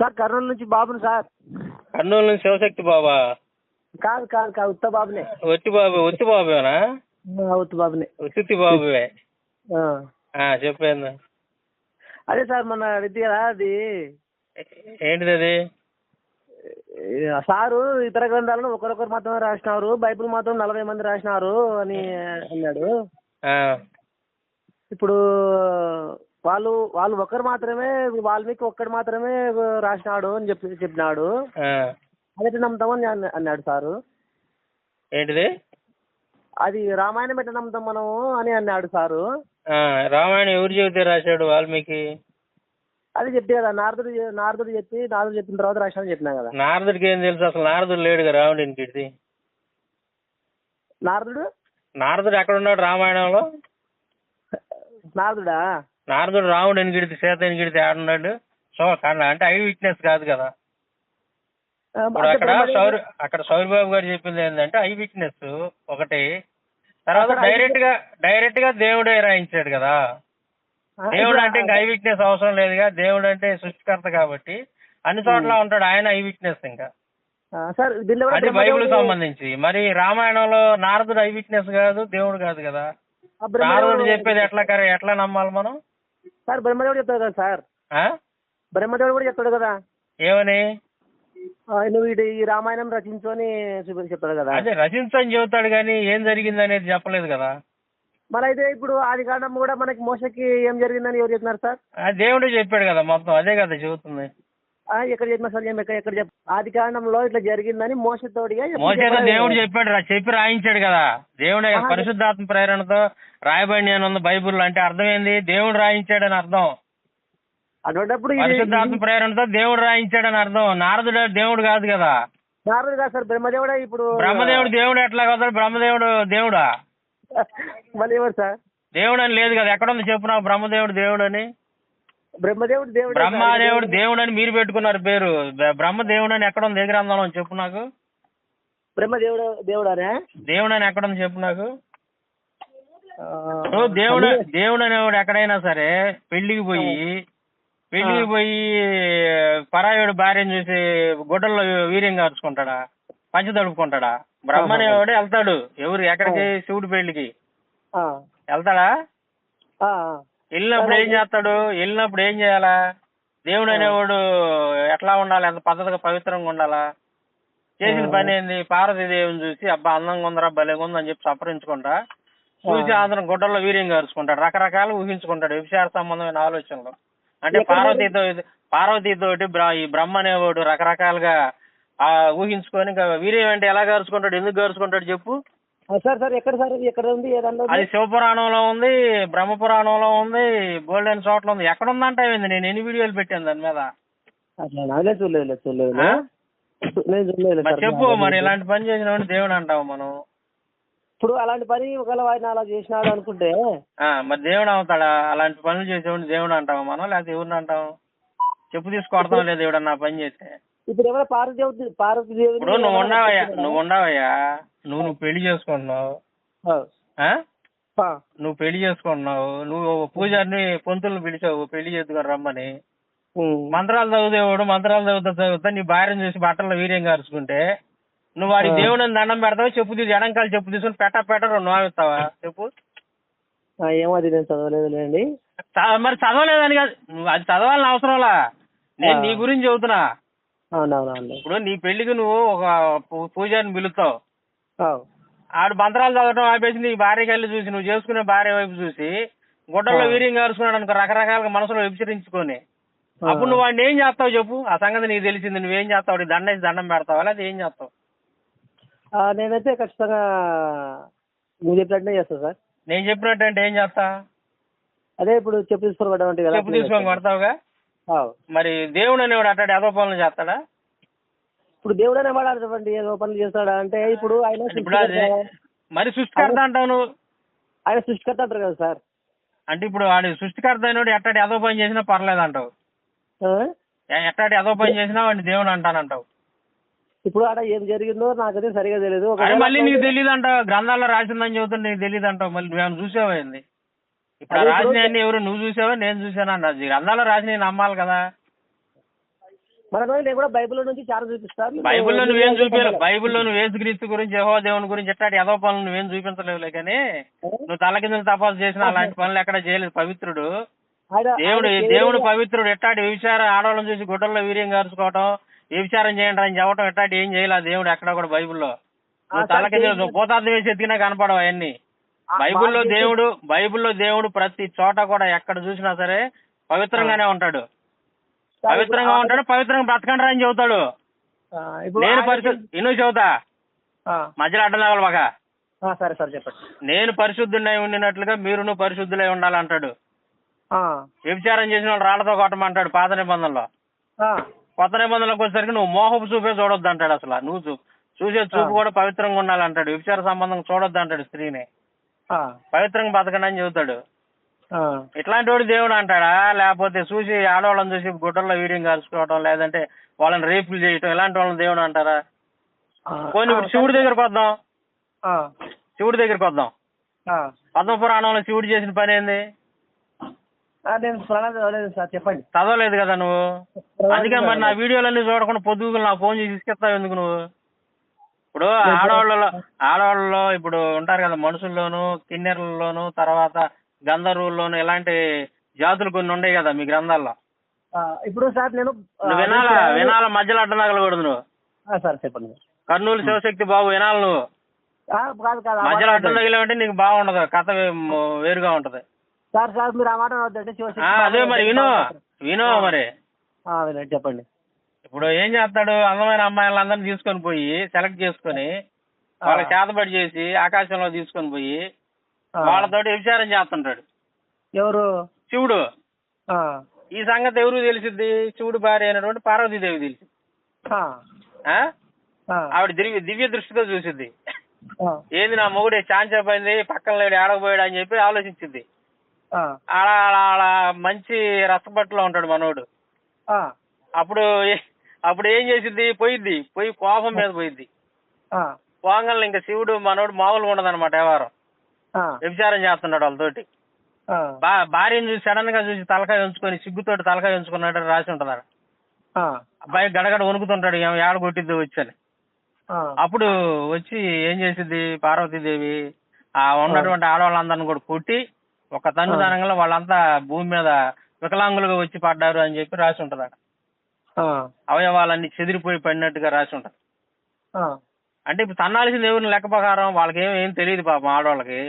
Sir Kurnool నుంచి బాబుని sir. Kurnool నుంచి శివశక్తి బాబా? కాదు కాదు కాదు, ఉత్త బాబునే. ఒత్తి బాబేనా? ఉత్త బాబునే. ఉత్తి బాబువే. ఆ. చెప్పేందా? అదే సార్ మొన్న విద్య కదా అది. ఏంటిది అది? సారు ఇతర గ్రంథాలను ఒకరొకరు మాత్రమే రాసినారు, బైబిల్ మాత్రం 40 మంది రాసినారు అని అన్నాడు. ఇప్పుడు వాళ్ళు ఒకరు మాత్రమే, వాల్మీకి ఒక్కడు మాత్రమే రాసినాడు అని చెప్పినాడు. అదే నమ్ముతామని అన్నాడు సారు. ఏంటిది? అది రామాయణం ఎట్లా నమ్ముతాం మనము అని అన్నాడు సారు. రామాయణం ఎవరు చెబితే రాశాడు వాల్మీకి? అది చెప్పి కదా, నారదుడు చెప్పిన తర్వాత రాశాడని చెప్పినా కదా. నారదుడికి ఏం తెలుసు? అసలు నారదుడు లేడుగా రావణుడిని కిడిది. నారదుడు ఎక్కడ ఉన్నాడు రామాయణంలో? నారదుడు రావణుడిని గిడితే, సీతని గిడితే ఆడున్నాడు. సో అంటే ఐ విట్నెస్ కాదు కదా. ఇప్పుడు అక్కడ సౌరిబాబు గారు చెప్పింది ఏంటంటే ఐ విట్నెస్ ఒకటి. తర్వాత డైరెక్ట్ గా దేవుడే రాయించాడు కదా. దేవుడు అంటే ఇంకా ఐ విట్నెస్ అవసరం లేదుగా. దేవుడు అంటే సృష్టికర్త కాబట్టి అన్ని చోట్ల ఉంటాడు ఆయన. ఐ విట్నెస్ ఇంకా అది బైబిల్ సంబంధించి. మరి రామాయణంలో నారదుడు ఐ విట్నెస్ కాదు, దేవుడు కాదు కదా. నారదుడు చెప్పేది ఎట్లా నమ్మాలి మనం? సార్ బ్రహ్మదేవుడు చెప్తాడు కదా సార్. బ్రహ్మదేవుడు కూడా చెప్తాడు కదా. ఏమని? నువ్వు ఈ రామాయణం రచించు అని చెప్తాడు కదా. అదే రచించని చెబుతాడు కానీ ఏం జరిగింది అనేది చెప్పలేదు కదా. మరి అయితే ఇప్పుడు ఆది కాండం కూడా మనకి మోసకి ఏం జరిగిందని ఎవరు చెప్పినారు సార్? దేవుడే చెప్పాడు కదా మొత్తం. అదే కదా చెబుతుంది. ఎక్కడ చెప్పినా సార్? ఎక్కడ ఆది కాండంలో ఇట్లా జరిగిందని మోసతోడిగా దేవుడు చెప్పాడు, చెప్పి రాయించాడు కదా. దేవుడే పరిశుద్ధాత్మ ప్రేరణతో రాయబడిన బైబుల్ అంటే అర్థం ఏంది? దేవుడు రాయించాడని అర్థం. అటువంటిప్పుడు పరిశుద్ధాత్మ ప్రేరణతో దేవుడు రాయించాడని అర్థం. నారదుడు దేవుడు కాదు కదా. నారదుడు కాదు సార్, బ్రహ్మదేవుడే. ఇప్పుడు బ్రహ్మదేవుడు దేవుడు ఎట్లా కదా? బ్రహ్మదేవుడు దేవుడా? మళ్ళీ ఎవరు సార్? దేవుడు అని లేదు కదా. ఎక్కడుంది చెప్పు నాకు బ్రహ్మదేవుడు దేవుడు అని. బ్రహ్మదేవుడు దేవుడు అని మీరు పెట్టుకున్నారు పేరు. బ్రహ్మదేవుడు అని ఎక్కడుంది? ఏ గ్రంథంలో చెప్పు నాకు. బ్రహ్మదేవుడు దేవుడు అని ఎక్కడుంది చెప్పు నాకు. దేవుడు అనేవాడు ఎక్కడైనా సరే పెళ్లికి పోయి పరాయుడు భార్యను చూసి గుడ్డల్లో వీర్యం కార్చుకుంటాడా? పంచి తడుపుకుంటాడా? బ్రహ్మ అనేవాడు వెళ్తాడు ఎక్కడికి? శివుడి పెళ్లికి వెళ్తాడా? వెళ్ళినప్పుడు ఏం చేయాలా? దేవుడు అనేవాడు ఎట్లా ఉండాలి? ఎంత పద్ధతిగా పవిత్రంగా ఉండాలా? చేసిన పని ఏంది? పార్వతీదేవిని చూసి అబ్బా అందంగా ఉందరా, భలేగా ఉందని చెప్పి సపరించుకుంటా చూసి అందరం గుడ్డల్లో వీర్యం గారుచుకుంటాడు. రకరకాలు ఊహించుకుంటాడు విచార సంబంధమైన ఆలోచనలు. అంటే పార్వతీతోటి ఈ బ్రహ్మ అనేవాడు రకరకాలుగా ఊహించుకొని ఇంకా వీర్యం అంటే ఎలా గారుచుకుంటాడు, ఎందుకు గారుచుకుంటాడు చెప్పు. ఎక్కడ ఉంది? అది శివపురాణంలో ఉంది, బ్రహ్మపురాణంలో ఉంది, గోల్డెన్ చోట్ల ఉంది. ఎక్కడ ఉందంటే నేను ఎన్ని వీడియోలు పెట్టాను దాని మీద. చెప్పు మరి. ఇలాంటి పని చేసిన దేవుడు అంటావు మనం. ఇప్పుడు అలాంటి పని ఒకవేళ ఆయన అలా చేసినాడు అనుకుంటే మరి దేవుడు అవుతాడా? అలాంటి పనులు చేసేవాడిని దేవుడు అంటావు మనం, లేకపోతే ఎవరిని అంటాం? చెప్పు తీసుకొడతాం లేదు ఎవడన్నా పని చేస్తే. ఇప్పుడు ఎవరో పార్వతీదేవి ఇప్పుడు నువ్వు ఉండవయ్యా, నువ్వు పెళ్లి చేసుకుంటున్నావు. నువ్వు పెళ్లి చేసుకుంటున్నావు, నువ్వు పూజారిని పొంతులను పిలిచావు పెళ్లి చేసుకుని రమ్మని. మంత్రాలు చదివేవాడు మంత్రాలు చదువుతా నీ భార్యను చూసి బట్టల్లో వీర్యం కార్చుకుంటే నువ్వు వాడి దేవుడిని దండం పెడతావు. చెప్పు తీసి ఎడంకాలు చెప్పు తీసుకుని పెట్ట రెండు ఇస్తావా చెప్పు. ఏమో అది నేను చదవలేదులేండి. మరి చదవలేదని కాదు, నువ్వు అది చదవాలని అవసరంలా. నేను నీ గురించి చెబుతున్నా. ఇప్పుడు నీ పెళ్లికి నువ్వు ఒక పూజారిని పిలుస్తావు. ఆడు మంత్రాలు చదవటం ఆపేసి నీ భార్యకి వెళ్ళి చూసి నువ్వు చేసుకునే భార్య వైపు చూసి గుడ్డల్లో వీర్యం కారుచుకున్నాడు అనుకో, రకరకాలుగా మనసులో విభచరించుకొని, అప్పుడు నువ్వు వాడిని ఏం చేస్తావు చెప్పు. ఆ సంగతి నీకు తెలిసింది. నువ్వేం చేస్తావు? దండం పెడతావా లేదా ఏం చేస్తావు? నేనైతే ఖచ్చితంగా నువ్వు చెప్పినట్టే చేస్తావు సార్. నేను చెప్పినట్టు అంటే ఏం చేస్తా? అదే ఇప్పుడు చెప్పు తీసుకొని కొట్టమంటే కదా. చెప్పు తీసుకొని కొడతావుగా. మరి దేవుడు అనేవాడు అట్టాడు ఏదో పనులు చేస్తాడా? ఇప్పుడు దేవుడు అనేవాడు అటువంటి ఏదో పనులు చేస్తాడా అంటే ఇప్పుడు ఆయన మరి సృష్టికర్త అంటావు నువ్వు. ఆయన సృష్టికర్త అంటారు కదా సార్. అంటే ఇప్పుడు వాడు సృష్టికర్త అయినోడు ఎట్టాడు ఏదో పని చేసినా పర్లేదు అంటావు. ఎట్టాడు ఏదో పని చేసినా వాడిని దేవుడు అంటానంటావు. ఇప్పుడు ఆడ ఏం జరిగిందో నాకైతే సరిగా తెలియదు. మళ్ళీ నీకు తెలియదు అంటావు. గ్రంథాల్లో రాసిందని చెబుతుంటే నీకు తెలియదు అంటావు. మళ్ళీ నువ్వేమైనా చూసావైంది? ఇప్పుడు రాసిన ఎవరు నువ్వు చూసావా నేను చూసానా అన్నది. గ్రంథాల్లో రాసిన నమ్మాలి కదా. మన నేను కూడా బైబిల్ నుంచి చాలా చూపిస్తాను. బైబిల్లో నువ్వేం చూపించాలి? బైబిల్లో నువ్వు యేసుక్రీస్తు గురించి యెహోవా దేవుని గురించి ఎట్లాంటి ఏదో పనులు నువ్వేం చూపించలేవులే, కానీ నువ్వు తలకిందులు తపాసు చేసిన అలాంటి పనులు ఎక్కడ చేయలేదు. పవిత్రుడు దేవుడు పవిత్రుడు. ఎట్లాంటి వ్యభిచారం ఆడవాళ్ళని చూసి గుడ్డల్లో వీర్యం గారుచుకోవటం, వ్యభిచారం చేయండి అని చెప్పడం ఎట్లాంటి ఏం చేయలేదు దేవుడు ఎక్కడ కూడా బైబిల్లో. నువ్వు తలకిందులు నువ్వు భూతార్థం వేసి ఎత్తికినా కనపడవు అవన్నీ. బైబిల్లో దేవుడు ప్రతి చోట కూడా ఎక్కడ చూసినా సరే పవిత్రంగానే ఉంటాడు. పవిత్రంగా బ్రతకండి అని చెబుతాడు. నేను ఇను చెబుతా, మధ్యలో అడ్డం లేవాలి బాగా. సరే సరే చెప్పండి. నేను పరిశుద్ధుడై ఉండినట్లుగా మీరును పరిశుద్ధులై ఉండాలంటాడు. వ్యభిచారం చేసిన వాళ్ళు రాళ్లతో కొట్టమంటాడు పాత నిబంధనలో. కొత్త నిబంధనలకు వచ్చేసరికి నువ్వు మోహపు చూపే చూడొద్దు అంటాడు. అసలు నువ్వు చూసే చూపు కూడా పవిత్రంగా ఉండాలంటాడు. వ్యభిచార సంబంధం చూడొద్దు అంటాడు స్త్రీని. పవిత్రంగా బతకండి అని చెబుతాడు. ఇట్లాంటి వాడు దేవుడు అంటాడా? లేకపోతే చూసి ఆడవాళ్ళని చూసి గుడ్డల్లో వీడియం కాల్చుకోవడం, లేదంటే వాళ్ళని రేపులు చేయటం, ఇలాంటి వాళ్ళని దేవుడు అంటారా? పోనీ ఇప్పుడు శివుడి దగ్గరకు వద్దాం. పద్మపురాణంలో శివుడు చేసిన పని ఏంది? చెప్పండి. చదవలేదు కదా నువ్వు, అందుకే మరి నా వీడియోలన్నీ చూడకుండా పొద్దుగులు నా ఫోన్ చేసి ఇసుకెత్తావు ఎందుకు నువ్వు? ఇప్పుడు ఆడవాళ్ళలో ఇప్పుడు ఉంటారు కదా, మనుషుల్లోను, కిన్నెరలలోను, తర్వాత గంధర్వుల్లోను ఇలాంటి జాతులు కొన్ని ఉన్నాయి కదా మీ గ్రంథాల్లో. ఇప్పుడు సార్ నేను వినాల మధ్యలో అడ్డం తగలకూడదు నువ్వు. సార్ చెప్పండి. కర్నూలు శివశక్తి బాబు వినాలి నువ్వు. మధ్యలో అడ్డం తగిలేమంటే నీకు బాగుండదు, కథ వేరుగా ఉంటది. సార్ సార్ మీరు ఆ మాట అదే మరి వినో మరి చెప్పండి. ఇప్పుడు ఏం చేస్తాడు? అందమైన అమ్మాయిలందరినీ తీసుకొని పోయి సెలెక్ట్ చేసుకొని వాళ్ళకి చేతబడి చేసి ఆకాశంలో తీసుకొని పోయి వాళ్ళతోటి వ్యభిచారం చేస్తుంటాడు. ఎవరు? శివుడు. ఈ సంగతి ఎవరు తెలిసిద్ది? శివుడు భార్య అయినటువంటి పార్వతీదేవి తెలిసింది. ఆవిడ దివ్య దృష్టితో చూసిద్ది. ఏంది నా మొగుడు చాంచపోయింది, పక్కన లేడు, ఆడకపోయాడు అని చెప్పి ఆలోచించింది. ఆడ మంచి రసపట్టులో ఉంటాడు మనోడు. అప్పుడు ఏం చేసిద్ది? పోయి కోపం మీద పోయిద్ది. పోగలను ఇంకా శివుడు మనోడు మామూలుగా ఉండదు అనమాట. వ్యవహారం వ్యభిచారం చేస్తున్నాడు వాళ్ళతోటి. భార్యను చూసి సడన్ గా చూసి తలకాయ ఉంచుకొని సిగ్గుతోటి తలకాయ ఉంచుకున్నాడు రాసి ఉంటది. అబ్బాయి గడగడ వణుకుతుంటాడు, ఏడ కొట్టిద్ది వచ్చని. అప్పుడు వచ్చి ఏం చేసిద్ది పార్వతీదేవి ఆ ఉన్నటువంటి ఆడవాళ్ళందరిని కూడా కొట్టి ఒక తన్నుదనంగా వాళ్ళంతా భూమి మీద వికలాంగులుగా వచ్చి పడ్డారు అని చెప్పి రాసి ఉంటది. అవయవాలన్నీ చెదిరిపోయి పడినట్టుగా రాసి ఉంటది. అంటే ఇప్పుడు తన్నాల్సింది ఎవరిని లెక్క ప్రకారం వాళ్ళకి ఏం తెలియదు పాపం ఆడవాళ్ళకి.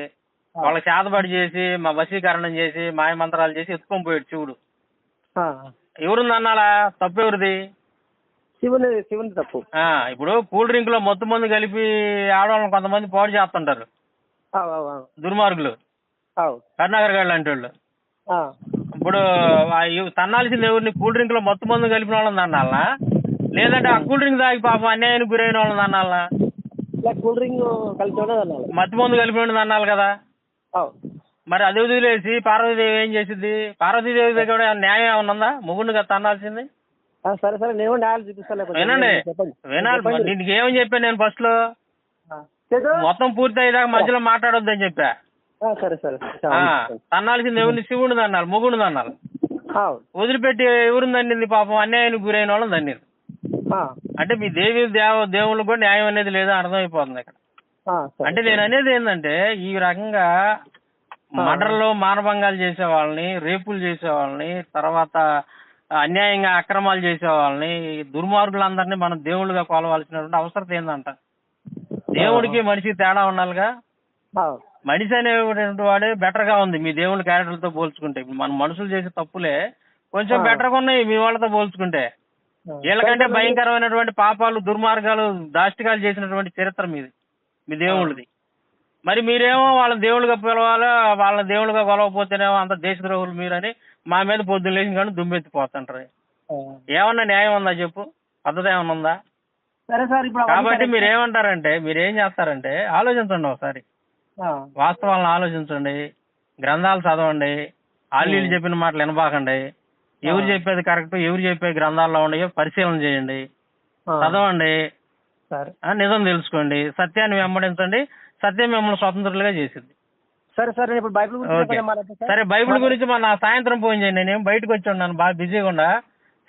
వాళ్ళకి చేతబడి చేసి మా వశీకరణం చేసి మాయ మంత్రాలు చేసి ఎత్తుకొని పోయాడు శివుడు. ఎవరుంది అన్నాలా? తప్పు ఎవరిది? శివుని తప్పు. ఇప్పుడు కూల్ డ్రింక్ లో మొత్తం మంది కలిపి ఆడవాళ్ళని కొంతమంది పాడు చేస్తుంటారు దుర్మార్గులు, కరుణాకర్ గారు లాంటి వాళ్ళు. ఇప్పుడు తన్నాల్సింది ఎవరిని? కూల్ డ్రింక్ లో మొత్తం మంది కలిపిన వాళ్ళని తన్నాలనా, లేదంటే ఆ కూల్ డ్రింక్ తాగి పాపం అన్యాయానికి గురైన వాళ్ళని తన్నాలనా? కూల్ డ్రింక్ మత్తు మందు కలిపిన అన్నాలి కదా. మరి అది వదిలేసి పార్వతీదేవి ఏం చేసింది? పార్వతీదేవి దగ్గర న్యాయం ఏమన్నా ఉందా? మొగుడిని కదా తన్నాల్సింది. సరే సరే నేను న్యాయాలు చూపిస్తాను. వినాలి. నీకు ఏమని చెప్పాను నేను ఫస్ట్ లో? మొత్తం పూర్తి అయ్యేదాకా మధ్యలో మాట్లాడొద్దని చెప్పా. సరే సరే తన్నాల్సింది ఎవరిని? శివుడిని తన్నాలి, మొగుడిని తన్నాలి. వదిలిపెట్టి ఎవరిని దండింది? పాపం అన్యాయానికి గురైన వాళ్ళని దండింది. అంటే మీ దేవుళ్ళకి కూడా న్యాయం అనేది లేదా అర్థమైపోతుంది ఇక్కడ. అంటే నేను అనేది ఏంటంటే ఈ రకంగా మర్డర్లు మానభంగాలు చేసే వాళ్ళని, రేపులు చేసే వాళ్ళని, తర్వాత అన్యాయంగా అక్రమాలు చేసే వాళ్ళని, దుర్మార్గులందరినీ మనం దేవుళ్ళుగా కొలవాల్సినటువంటి అవసరం ఏందంట. దేవుడికి మనిషికి తేడా ఉండాలిగా. మనిషి అనేటువంటి వాడే బెటర్ గా ఉంది మీ దేవుళ్ళ క్యారెక్టర్లతో పోల్చుకుంటే. మన మనుషులు చేసే తప్పులే కొంచెం బెటర్ గా ఉన్నాయి మీ వాళ్ళతో పోల్చుకుంటే. వీళ్ళకంటే భయంకరమైనటువంటి పాపాలు, దుర్మార్గాలు, దాష్టికాలు చేసినటువంటి చరిత్ర మీది, మీ దేవుళ్ళది. మరి మీరేమో వాళ్ళని దేవుళ్ళుగా పిలవాలా, వాళ్ళని దేవుళ్ళుగా కొలవకపోతేనేమో అంత దేశద్రోహులు మీరని మా మీద పొద్దున్న లేచి కానీ దుమ్మెత్తిపోతుంటారు. ఏమన్నా న్యాయం ఉందా చెప్పు? పద్ధతి ఏమన్నా ఉందా? కాబట్టి మీరేం చేస్తారంటే ఆలోచించండి ఒకసారి, వాస్తవాలను ఆలోచించండి, గ్రంథాలు చదవండి, ఆలీలు చెప్పిన మాటలు వినబాకండి. ఎవరు చెప్పేది కరెక్ట్, ఎవరు చెప్పేది గ్రంథాల్లో ఉన్నాయో పరిశీలన చేయండి, చదవండి, నిజం తెలుసుకోండి, సత్యాన్ని వెంబడించండి. సత్యం మిమ్మల్ని స్వతంత్రులుగా చేసింది. సరే బైబిల్ గురించి మన సాయంత్రం ఫోన్ చేయండి. నేను బయటకు వచ్చి ఉన్నాను, బాగా బిజీగా ఉండా.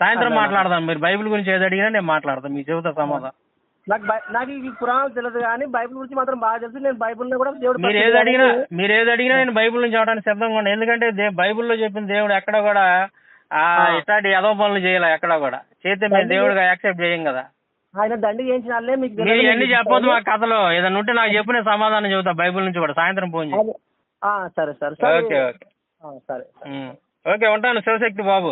సాయంత్రం మాట్లాడదాం. మీరు బైబిల్ గురించి ఏది అడిగినా నేను మాట్లాడతాను, మీకు చెబుతా సమాధానం. నాకు ఈ పురాణాలు తెలియదు కానీ బైబిల్ గురించి మాత్రం బాగా తెలుసు. నేను బైబిల్లో కూడా దేవుడు మీరు ఏది అడిగినా నేను బైబిల్ నుంచి అవడానికి సిద్ధంగా ఉన్నాను. ఎందుకంటే బైబిల్లో చెప్పిన దేవుడు ఎక్కడ కూడా ఇట్లాంటి ఏదో పనులు చేయాలి, ఎక్కడ కూడా చేస్తే మేము దేవుడిగా యాక్సెప్ట్ చేయం కదా. ఆయన దండి చేయించిన మీకు మీరు ఇవన్నీ చెప్పొద్దు మా కథలో. ఏదైనా ఉంటే నాకు చెప్పిన సమాధానం చెబుతా బైబిల్ నుంచి కూడా. సాయంత్రం ఫోన్ చేయి. సరే సరే ఓకే ఓకే సరే ఓకే, ఉంటాను. శివశక్తి బాబు.